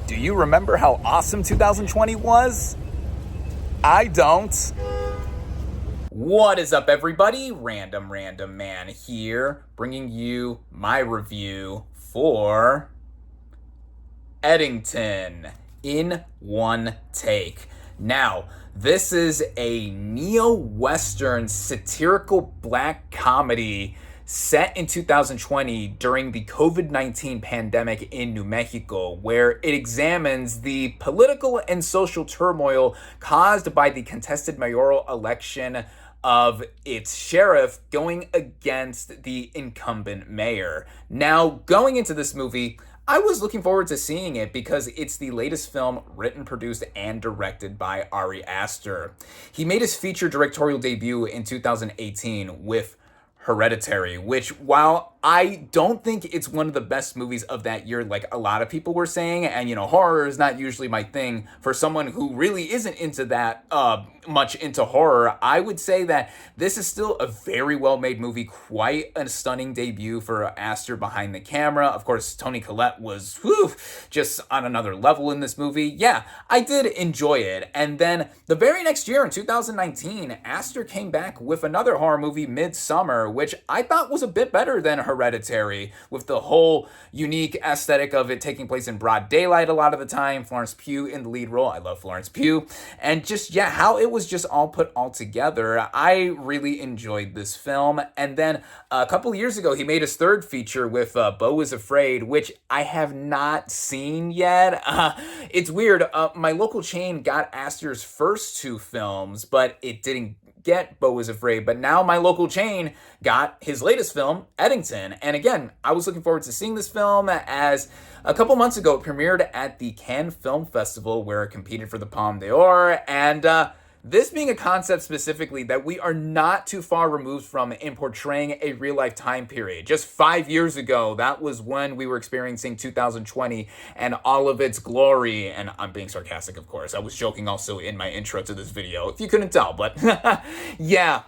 Do you remember how awesome 2020 was? I don't. What is up, everybody? Random Random Man here, bringing you my review for Eddington in one take. Now, this is a neo-Western satirical black comedy set in 2020 during the COVID-19 pandemic in New Mexico, where it examines the political and social turmoil caused by the contested mayoral election of its sheriff going against the incumbent mayor. Now, going into this movie, I was looking forward to seeing it because it's the latest film written, produced, and directed by Ari Aster. He made his feature directorial debut in 2018 with Hereditary, which, while I don't think it's one of the best movies of that year, like a lot of people were saying, and horror is not usually my thing. For someone who really isn't into that much into horror, I would say that this is still a very well-made movie, quite a stunning debut for Aster behind the camera. Of course, Toni Collette was just on another level in this movie. Yeah, I did enjoy it. And then the very next year, in 2019, Aster came back with another horror movie, Midsummer, which I thought was a bit better than Hereditary, with the whole unique aesthetic of it taking place in broad daylight a lot of the time. Florence Pugh in the lead role. I love Florence Pugh. And just, how it was just all put all together. I really enjoyed this film. And then a couple years ago, he made his third feature with Beau is Afraid, which I have not seen yet. It's weird. My local chain got Aster's first two films, but it didn't get Beau is Afraid. But now my local chain got his latest film, Eddington. And again, I was looking forward to seeing this film, as a couple months ago it premiered at the Cannes Film Festival, where it competed for the Palme d'Or. And this being a concept specifically that we are not too far removed from in portraying a real-life time period. Just 5 years ago, that was when we were experiencing 2020 and all of its glory. And I'm being sarcastic, of course. I was joking also in my intro to this video, if you couldn't tell. But yeah.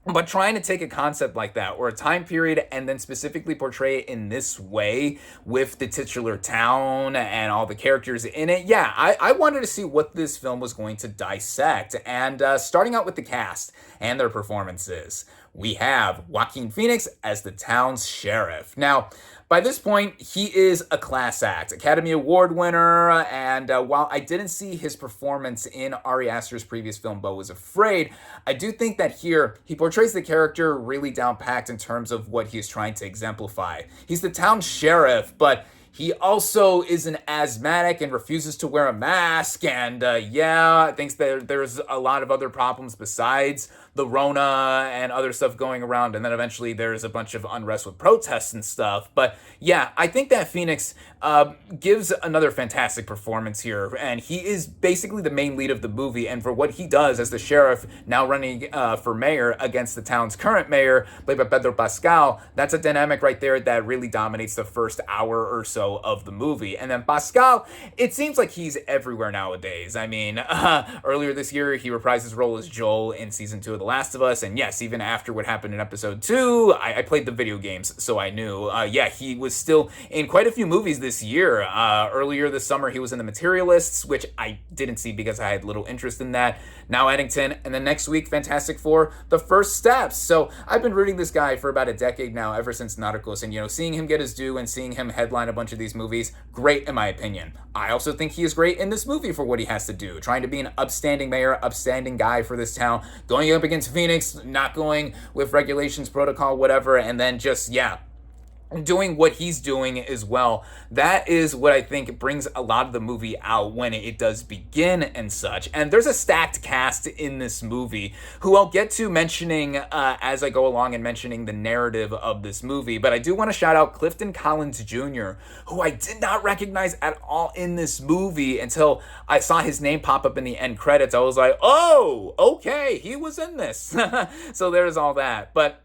But trying to take a concept like that, or a time period, and then specifically portray it in this way with the titular town and all the characters in it, I wanted to see what this film was going to dissect. And starting out with the cast and their performances, we have Joaquin Phoenix as the town's sheriff. Now, by this point, he is a class act, Academy Award winner, and while I didn't see his performance in Ari Aster's previous film, Beau is Afraid, I do think that here he portrays the character really down-packed in terms of what he is trying to exemplify. He's the town sheriff, but he also is an asthmatic and refuses to wear a mask, and thinks that there's a lot of other problems besides the Rona and other stuff going around, and then eventually there's a bunch of unrest with protests and stuff. But I think that Phoenix gives another fantastic performance here, and he is basically the main lead of the movie, and for what he does as the sheriff, now running for mayor against the town's current mayor, played by Pedro Pascal, that's a dynamic right there that really dominates the first hour or so of the movie. And then Pascal, it seems like he's everywhere nowadays. I mean, earlier this year, he reprised his role as Joel in season 2 of The Last of Us, and yes, even after what happened in episode 2, I played the video games, so I knew. He was still in quite a few movies this year. Earlier this summer, he was in The Materialists, which I didn't see because I had little interest in that. Now Eddington, and then next week, Fantastic Four, The First Steps. So I've been rooting this guy for about a decade now, ever since Narcos, and seeing him get his due and seeing him headline a bunch of these movies, great in my opinion. I also think he is great in this movie for what he has to do, trying to be an upstanding mayor, upstanding guy for this town, going up against Phoenix, not going with regulations, protocol, whatever, and then just, doing what he's doing as well. That is what I think brings a lot of the movie out when it does begin and such. And there's a stacked cast in this movie who I'll get to mentioning as I go along and mentioning the narrative of this movie. But I do want to shout out Clifton Collins Jr., who I did not recognize at all in this movie until I saw his name pop up in the end credits. I was like, oh, okay, he was in this. So there's all that. But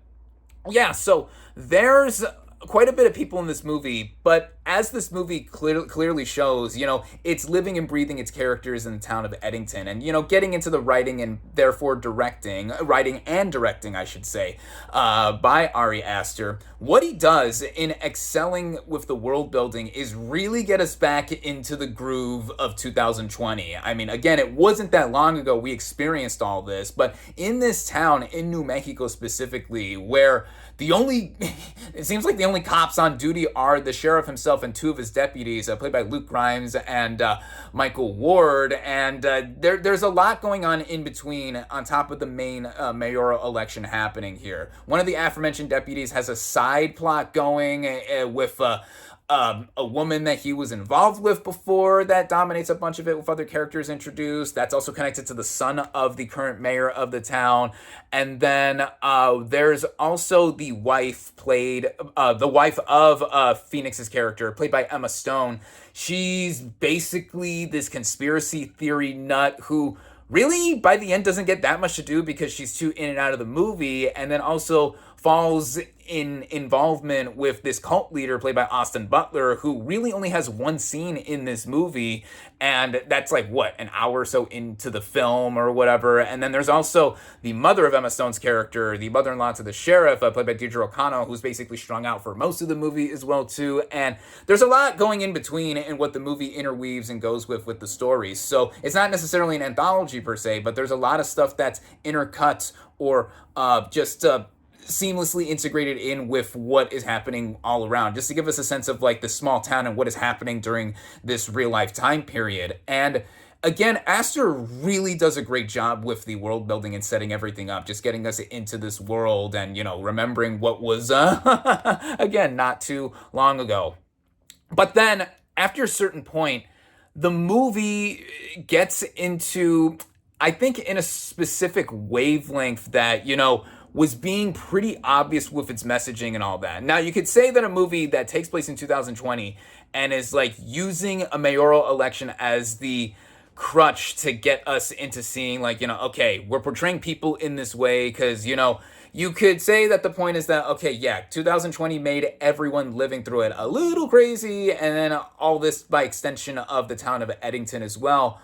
so there's quite a bit of people in this movie, but as this movie clearly shows, it's living and breathing its characters in the town of Eddington, and getting into the writing and therefore writing and directing, I should say, by Ari Aster. What he does in excelling with the world building is really get us back into the groove of 2020. I mean, again, it wasn't that long ago we experienced all this, but in this town, in New Mexico specifically, where it seems like the only cops on duty are the sheriff himself and two of his deputies, played by Luke Grimes and Michael Ward, and there's a lot going on in between, on top of the main mayoral election happening here. One of the aforementioned deputies has a side plot going with a woman that he was involved with before that dominates a bunch of it with other characters introduced. That's also connected to the son of the current mayor of the town. And then there's also the wife of Phoenix's character, played by Emma Stone. She's basically this conspiracy theory nut who really, by the end, doesn't get that much to do because she's too in and out of the movie, and then also falls in involvement with this cult leader played by Austin Butler, who really only has one scene in this movie, and that's like, an hour or so into the film or whatever. And then there's also the mother of Emma Stone's character, the mother-in-law to the sheriff, played by Deirdre O'Connell, who's basically strung out for most of the movie as well, too. And there's a lot going in between in what the movie interweaves and goes with the stories. So it's not necessarily an anthology per se, but there's a lot of stuff that's intercut or just seamlessly integrated in with what is happening all around, just to give us a sense of like the small town and what is happening during this real life time period. And again, Aster really does a great job with the world building and setting everything up, just getting us into this world and, remembering what was, again, not too long ago. But then, after a certain point, the movie gets into, I think, in a specific wavelength that, was being pretty obvious with its messaging and all that. Now, you could say that a movie that takes place in 2020 and is like using a mayoral election as the crutch to get us into seeing like, okay, we're portraying people in this way because, you could say that the point is that, okay, yeah, 2020 made everyone living through it a little crazy, and then all this by extension of the town of Eddington as well.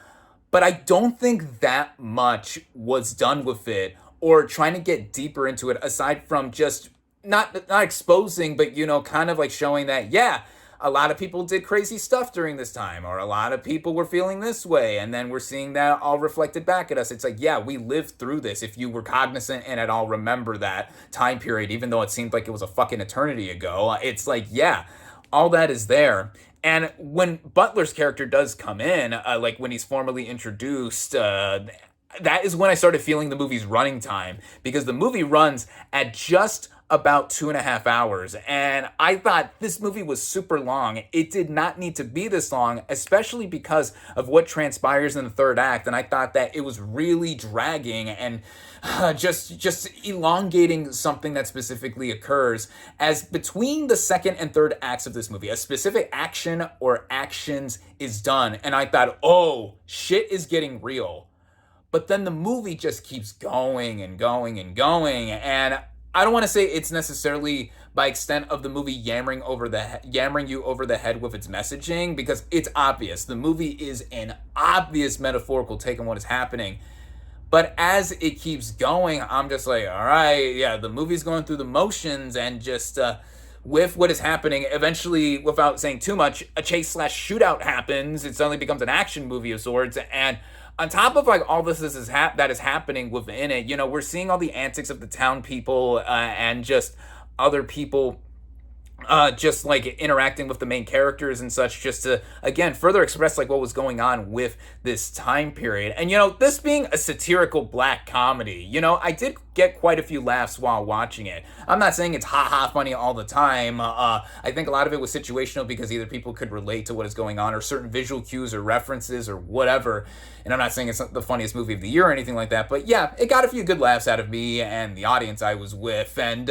But I don't think that much was done with it, or trying to get deeper into it, aside from just not exposing, but, kind of like showing that, yeah, a lot of people did crazy stuff during this time, or a lot of people were feeling this way, and then we're seeing that all reflected back at us. It's like, yeah, we lived through this. If you were cognizant and at all remember that time period, even though it seemed like it was a fucking eternity ago, it's like, yeah, all that is there. And when Butler's character does come in, like when he's formally introduced, that is when I started feeling the movie's running time, because the movie runs at just about 2.5 hours, and I thought this movie was super long. It did not need to be this long, especially because of what transpires in the third act, and I thought that it was really dragging and just elongating something that specifically occurs, as between the second and third acts of this movie, a specific action or actions is done, and I thought, oh, shit is getting real. But then the movie just keeps going and going and going, and I don't want to say it's necessarily by extent of the movie yammering you over the head with its messaging, because it's obvious. The movie is an obvious metaphorical take on what is happening. But as it keeps going, I'm just like, all right, yeah, the movie's going through the motions, and just with what is happening, eventually, without saying too much, a chase/shootout happens. It suddenly becomes an action movie of sorts, and on top of like all this that is happening within it, we're seeing all the antics of the town people and just other people just like interacting with the main characters and such, just to again further express like what was going on with this time period. And this being a satirical black comedy, I did get quite a few laughs while watching it. I'm not saying it's ha funny all the time. I think a lot of it was situational, because either people could relate to what is going on, or certain visual cues or references or whatever. And I'm not saying it's not the funniest movie of the year or anything like that, but yeah, it got a few good laughs out of me and the audience I was with. And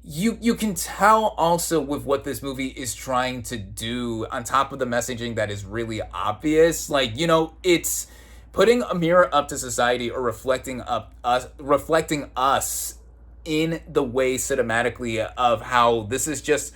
you can tell also with what this movie is trying to do, on top of the messaging that is really obvious. Like, it's putting a mirror up to society, or reflecting us in the way cinematically of how this is just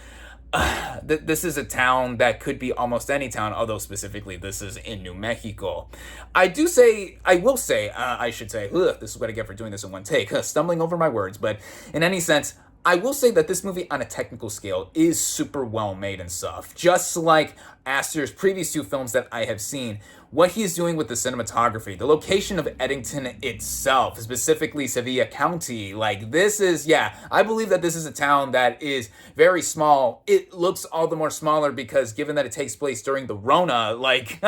this is a town that could be almost any town, although specifically this is in New Mexico. I should say, ugh, this is what I get for doing this in one take, stumbling over my words, but in any sense, I will say that this movie on a technical scale is super well made and stuff. Just like Astor's previous two films that I have seen, what he's doing with the cinematography, the location of Eddington itself, specifically Sevilla County, like this is, yeah, I believe that this is a town that is very small. It looks all the more smaller because given that it takes place during the Rona, like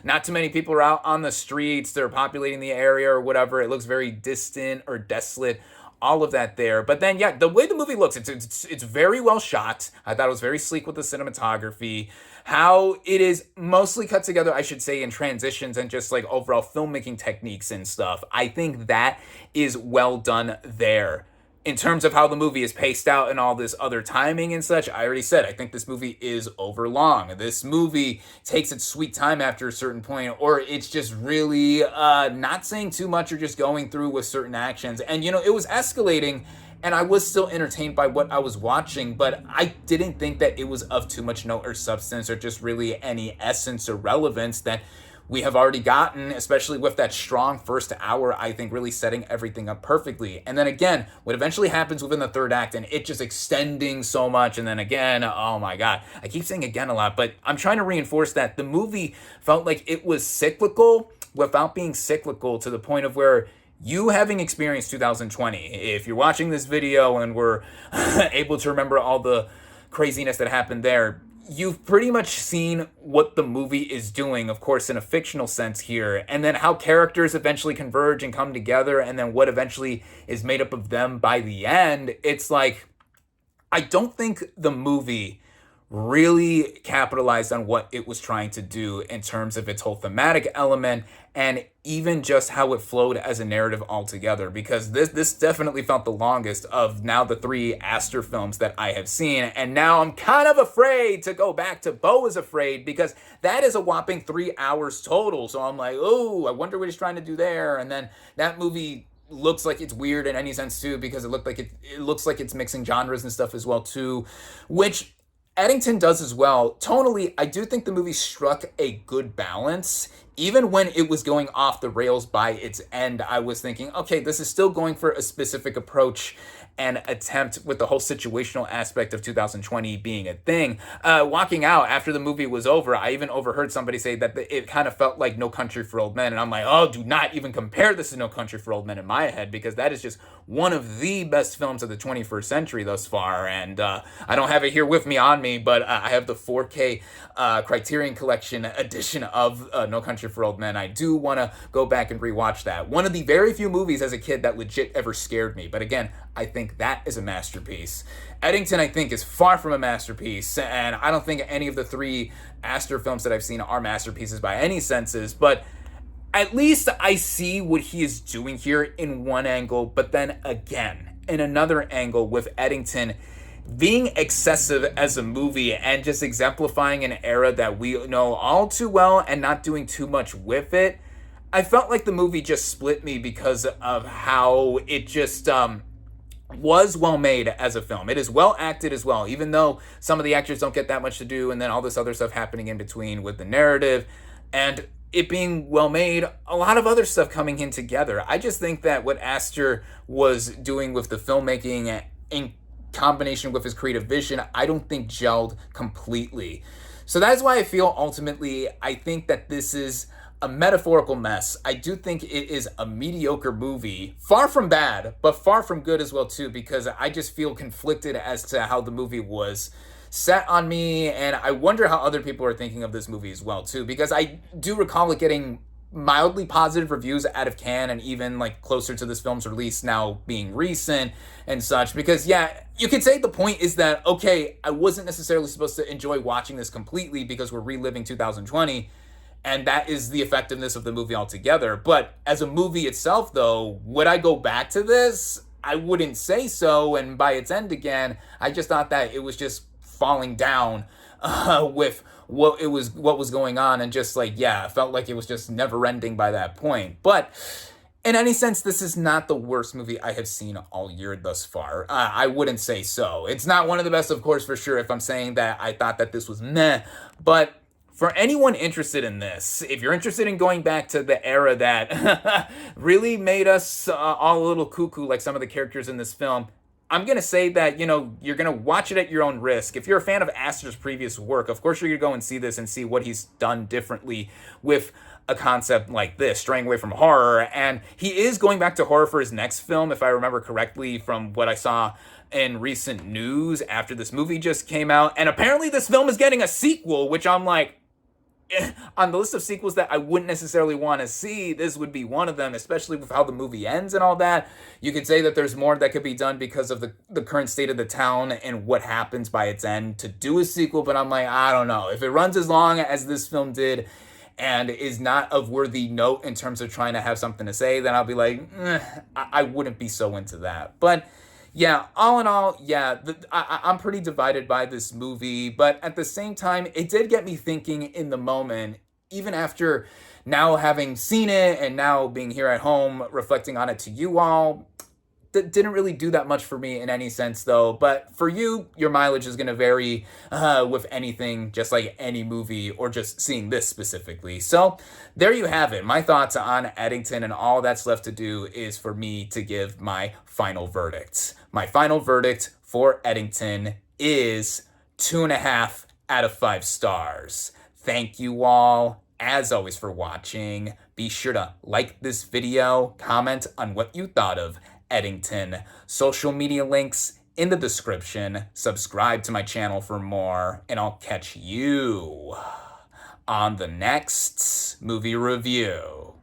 not too many people are out on the streets, they're populating the area or whatever. It looks very distant or desolate, all of that there. But then, yeah, the way the movie looks, it's very well shot. I thought it was very sleek with the cinematography. How it is mostly cut together, I should say, in transitions and just like overall filmmaking techniques and stuff. I think that is well done there. In terms of how the movie is paced out and all this other timing and such, I already said, I think this movie is overlong. This movie takes its sweet time after a certain point, or it's just really not saying too much or just going through with certain actions. And, you know, it was escalating, and I was still entertained by what I was watching, but I didn't think that it was of too much note or substance or just really any essence or relevance that we have already gotten, especially with that strong first hour, I think really setting everything up perfectly. And then again, what eventually happens within the third act and it just extending so much. And then again, oh my God, I keep saying again a lot, but I'm trying to reinforce that the movie felt like it was cyclical without being cyclical to the point of where you having experienced 2020, if you're watching this video and we're able to remember all the craziness that happened there, you've pretty much seen what the movie is doing, of course, in a fictional sense here, and then how characters eventually converge and come together, and then what eventually is made up of them by the end. It's like, I don't think the movie really capitalized on what it was trying to do in terms of its whole thematic element and even just how it flowed as a narrative altogether, because this definitely felt the longest of now the three Astor films that I have seen. And now I'm kind of afraid to go back to Beau is Afraid, because that is a whopping 3 hours total. So I'm like, oh, I wonder what he's trying to do there. And then that movie looks like it's weird in any sense too, because it looks like it's mixing genres and stuff as well too, which Eddington does as well. Tonally, I do think the movie struck a good balance. Even when it was going off the rails by its end, I was thinking, okay, this is still going for a specific approach and attempt with the whole situational aspect of 2020 being a thing. Walking out after the movie was over, I even overheard somebody say that it kind of felt like No Country for Old Men. And I'm like, oh, do not even compare this to No Country for Old Men in my head, because that is just one of the best films of the 21st century thus far. And I don't have it here with me on me, but I have the 4K Criterion Collection edition of No Country for Old Men. I do want to go back and rewatch that. One of the very few movies as a kid that legit ever scared me. But again, I think that is a masterpiece. Eddington, I think, is far from a masterpiece, and I don't think any of the three Astor films that I've seen are masterpieces by any senses, but at least I see what he is doing here in one angle, but then again, in another angle with Eddington being excessive as a movie and just exemplifying an era that we know all too well and not doing too much with it. I felt like the movie just split me because of how it just was well made as a film. It is well acted as well, even though some of the actors don't get that much to do, and then all this other stuff happening in between with the narrative and it being well made, a lot of other stuff coming in together. I just think that what Astor was doing with the filmmaking in combination with his creative vision, I don't think gelled completely. So that's why I feel ultimately, I think that this is a metaphorical mess. I do think it is a mediocre movie, far from bad, but far from good as well too, because I just feel conflicted as to how the movie was set on me, and I wonder how other people are thinking of this movie as well too, because I do recall it getting mildly positive reviews out of Cannes and even like closer to this film's release now being recent and such, because yeah, you could say the point is that, okay, I wasn't necessarily supposed to enjoy watching this completely because we're reliving 2020, and that is the effectiveness of the movie altogether. But as a movie itself, though, would I go back to this? I wouldn't say so. And by its end again, I just thought that it was just falling down with what was going on, and just like, yeah, it felt like it was just never ending by that point. But in any sense, this is not the worst movie I have seen all year thus far. I wouldn't say so. It's not one of the best, of course, for sure, if I'm saying that I thought that this was meh. But for anyone interested in this, if you're interested in going back to the era that really made us all a little cuckoo, like some of the characters in this film, I'm going to say that, you're going to watch it at your own risk. If you're a fan of Astor's previous work, of course you're going to go and see this and see what he's done differently with a concept like this, straying away from horror. And he is going back to horror for his next film, if I remember correctly from what I saw in recent news after this movie just came out. And apparently this film is getting a sequel, which I'm like, on the list of sequels that I wouldn't necessarily want to see, this would be one of them, especially with how the movie ends and all that. You could say that there's more that could be done because of the current state of the town and what happens by its end to do a sequel, but I'm like, I don't know. If it runs as long as this film did and is not of worthy note in terms of trying to have something to say, then I'll be like, I wouldn't be so into that. But yeah, all in all, yeah, I'm pretty divided by this movie, but at the same time, it did get me thinking in the moment, even after now having seen it and now being here at home, reflecting on it to you all. That didn't really do that much for me in any sense, though. But for you, your mileage is going to vary with anything, just like any movie or just seeing this specifically. So there you have it. My thoughts on Eddington, and all that's left to do is for me to give my final verdict. My final verdict for Eddington is 2.5 out of 5 stars. Thank you all, as always, for watching. Be sure to like this video, comment on what you thought of Eddington. Social media links in the description. Subscribe to my channel for more, and I'll catch you on the next movie review.